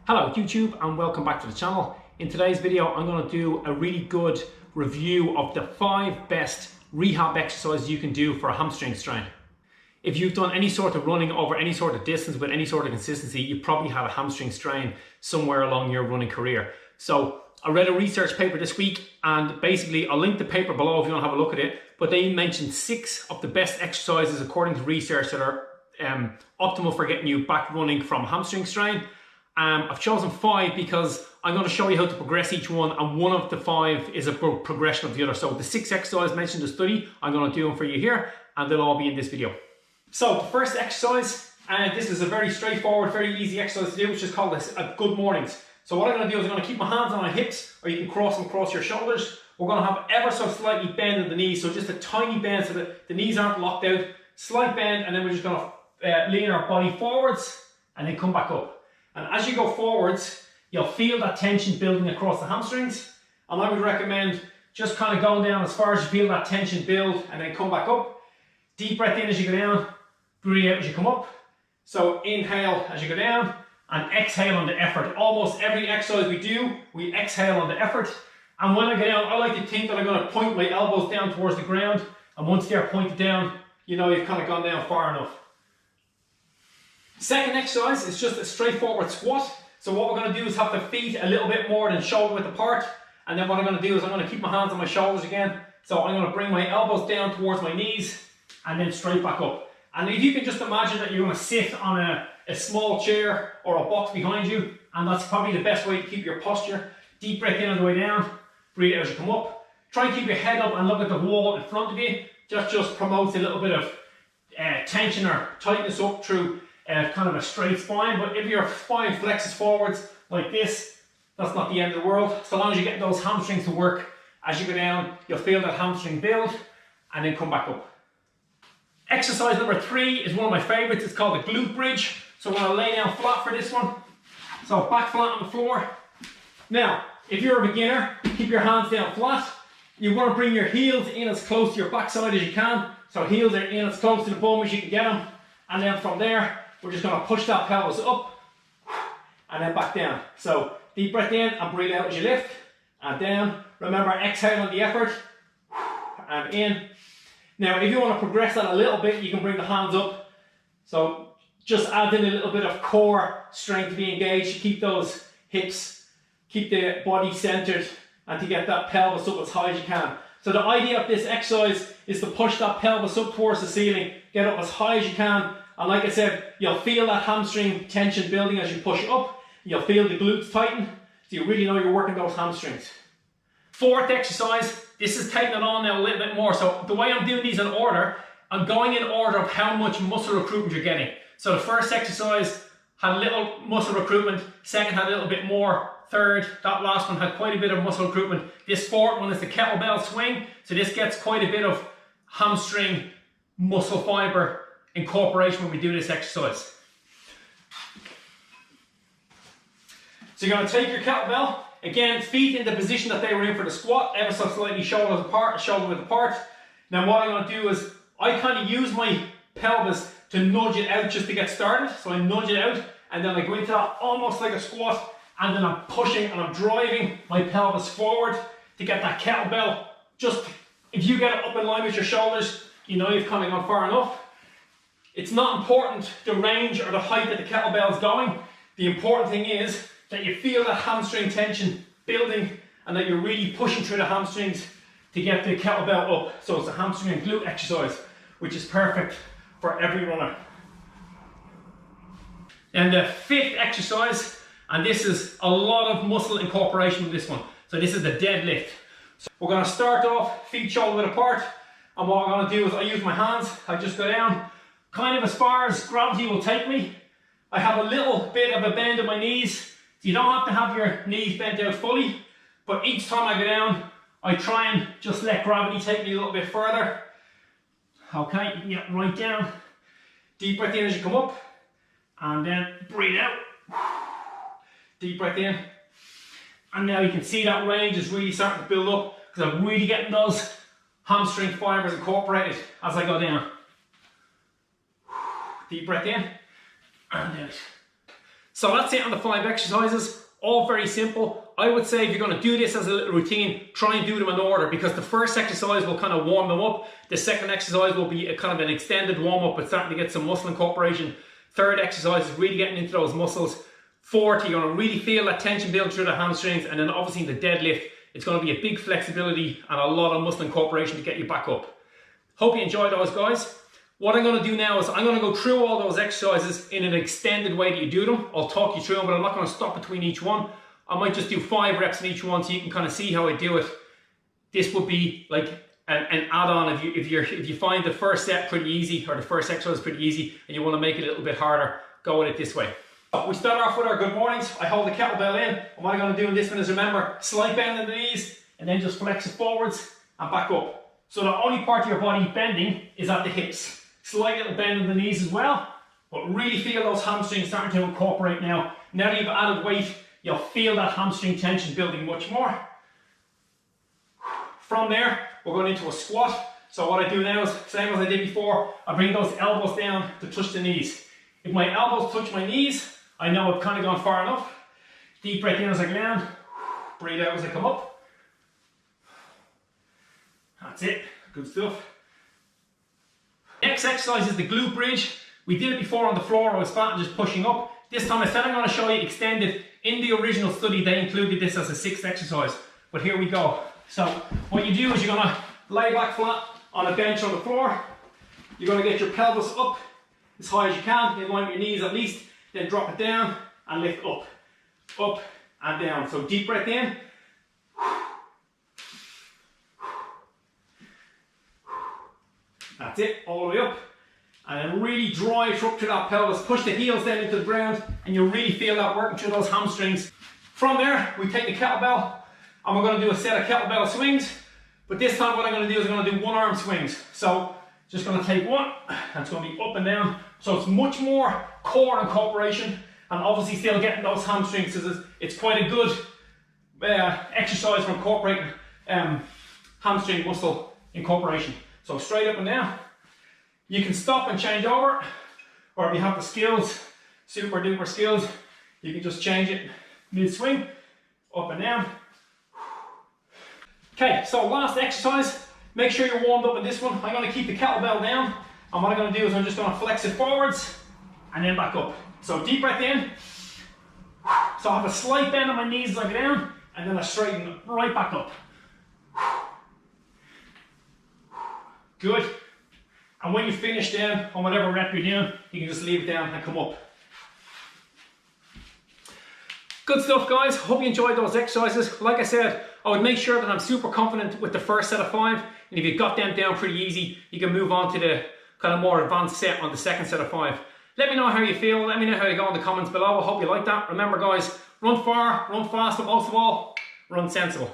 Hello YouTube and welcome back to the channel. In today's video I'm going to do a really good review of the 5 best rehab exercises you can do for a hamstring strain. If you've done any sort of running over any sort of distance with any sort of consistency, you probably had a hamstring strain somewhere along your running career. So I read a research paper this week and basically I'll link the paper below if you want to have a look at it, but they mentioned 6 of the best exercises according to research that are optimal for getting you back running from a hamstring strain. I've chosen 5 because I'm going to show you how to progress each one, and one of the 5 is a progression of the other. So the 6 exercises mentioned in the study, I'm going to do them for you here, and they'll all be in this video. So the first exercise, and this is a very straightforward, very easy exercise to do, which is called a good mornings. So what I'm going to do is I'm going to keep my hands on my hips, or you can cross them across your shoulders. We're going to have ever so slightly bend at the knees, so just a tiny bend so that the knees aren't locked out. Slight bend, and then we're just going to lean our body forwards, and then come back up. And as you go forwards, you'll feel that tension building across the hamstrings. And I would recommend just kind of going down as far as you feel that tension build and then come back up. Deep breath in as you go down, breathe out as you come up. So inhale as you go down and exhale on the effort. Almost every exercise we do, we exhale on the effort. And when I go down, I like to think that I'm going to point my elbows down towards the ground. And once they're pointed down, you know you've kind of gone down far enough. Second exercise is just a straightforward squat. So what we're going to do is have the feet a little bit more than shoulder width apart. And then what I'm going to do is I'm going to keep my hands on my shoulders again. So I'm going to bring my elbows down towards my knees and then straight back up. And if you can just imagine that you're going to sit on a small chair or a box behind you, and that's probably the best way to keep your posture. Deep breath in on the way down, breathe out as you come up. Try and keep your head up and look at the wall in front of you. Just promotes a little bit of tension or tightness up through kind of a straight spine. But if your spine flexes forwards like this, that's not the end of the world. So long as you get those hamstrings to work as you go down, you'll feel that hamstring build and then come back up. Exercise number 3 is one of my favorites. It's called the glute bridge. So I'm going to lay down flat for this one. So back flat on the floor. Now, if you're a beginner, keep your hands down flat. You want to bring your heels in as close to your backside as you can. So heels are in as close to the bum as you can get them. And then from there, we're just going to push that pelvis up and then back down. So deep breath in and breathe out as you lift and down. Remember, exhale on the effort and in. Now, if you want to progress that a little bit, you can bring the hands up. So just add in a little bit of core strength to be engaged, to keep those hips, keep the body centered, and to get that pelvis up as high as you can. So the idea of this exercise is to push that pelvis up towards the ceiling, get up as high as you can. And like I said, you'll feel that hamstring tension building as you push up. You'll feel the glutes tighten, so you really know you're working those hamstrings. Fourth exercise, this is taking it on now a little bit more. So the way I'm doing these in order, I'm going in order of how much muscle recruitment you're getting. So the first exercise had a little muscle recruitment, second had a little bit more, third, that last one had quite a bit of muscle recruitment. This fourth one is the kettlebell swing, so this gets quite a bit of hamstring muscle fiber incorporation when we do this exercise. So you're going to take your kettlebell, again, feet in the position that they were in for the squat, ever so slightly shoulders apart, shoulder width apart. Now what I'm going to do is, I kind of use my pelvis to nudge it out just to get started. So I nudge it out, and then I go into that almost like a squat, and then I'm pushing and I'm driving my pelvis forward to get that kettlebell. Just, if you get it up in line with your shoulders, you know you've kind of gone far enough. It's not important the range or the height that the kettlebell is going. The important thing is that you feel that hamstring tension building and that you're really pushing through the hamstrings to get the kettlebell up. So it's a hamstring and glute exercise, which is perfect for every runner. And the 5th exercise, and this is a lot of muscle incorporation with this one. So this is the deadlift. So we're going to start off feet shoulder width apart, and what I'm going to do is I use my hands. I just go down kind of as far as gravity will take me. I have a little bit of a bend in my knees. So you don't have to have your knees bent out fully, but each time I go down, I try and just let gravity take me a little bit further. Okay, yeah, right down. Deep breath in as you come up, and then breathe out. Deep breath in. And now you can see that range is really starting to build up because I'm really getting those hamstring fibers incorporated as I go down. Deep breath in and out. So that's it on the 5 exercises, all very simple. I would say if you're going to do this as a little routine, try and do them in order, because the first exercise will kind of warm them up. The second exercise will be a kind of an extended warm up, but starting to get some muscle incorporation. Third exercise is really getting into those muscles. Fourth, you're going to really feel that tension build through the hamstrings, and then obviously in the deadlift, it's going to be a big flexibility and a lot of muscle incorporation to get you back up. Hope you enjoyed those, guys. What I'm going to do now is I'm going to go through all those exercises in an extended way that you do them. I'll talk you through them, but I'm not going to stop between each one. I might just do 5 reps in each one so you can kind of see how I do it. This would be like an add-on if you find the first set pretty easy, or the first exercise pretty easy, and you want to make it a little bit harder, go with it this way. So we start off with our good mornings. I hold the kettlebell in, and what I'm going to do in this one is, remember, slight bend in the knees, and then just flex it forwards and back up. So the only part of your body bending is at the hips. Slight little bend in the knees as well, but really feel those hamstrings starting to incorporate now. Now that you've added weight, you'll feel that hamstring tension building much more. From there, we're going into a squat. So what I do now is, same as I did before, I bring those elbows down to touch the knees. If my elbows touch my knees, I know I've kind of gone far enough. Deep breath in as I go down, breathe out as I come up. That's it, good stuff. Next exercise is the glute bridge. We did it before on the floor, I was fat and just pushing up. This time I said I'm going to show you extended. In the original study they included this as a 6th exercise, but here we go. So what you do is you're going to lay back flat on a bench on the floor. You're going to get your pelvis up as high as you can, in line with your knees at least, then drop it down and lift up, up and down. So deep breath in. That's it, all the way up. And then really drive up to that pelvis, push the heels down into the ground, and you'll really feel that working through those hamstrings. From there, we take the kettlebell, and we're going to do a set of kettlebell swings. But this time what I'm going to do is I'm going to do 1-arm swings. So just going to take one, and it's going to be up and down. So it's much more core incorporation, and obviously still getting those hamstrings. It's quite a good exercise for incorporating hamstring muscle incorporation. So straight up and down. You can stop and change over, or if you have the skills, super duper skills, you can just change it mid-swing, up and down. Okay, so last exercise, make sure you're warmed up in this one. I'm going to keep the kettlebell down, and what I'm going to do is I'm just going to flex it forwards, and then back up. So deep breath in. So I have a slight bend on my knees as I go down, and then I straighten right back up. Good. And when you finish down on whatever rep you're doing, you can just leave it down and come up. Good stuff, guys. Hope you enjoyed those exercises. Like I said, I would make sure that I'm super confident with the first set of 5. And if you've got them down pretty easy, you can move on to the kind of more advanced set on the second set of 5. Let me know how you feel. Let me know how you go in the comments below. I hope you like that. Remember, guys, run far, run fast, but most of all, run sensible.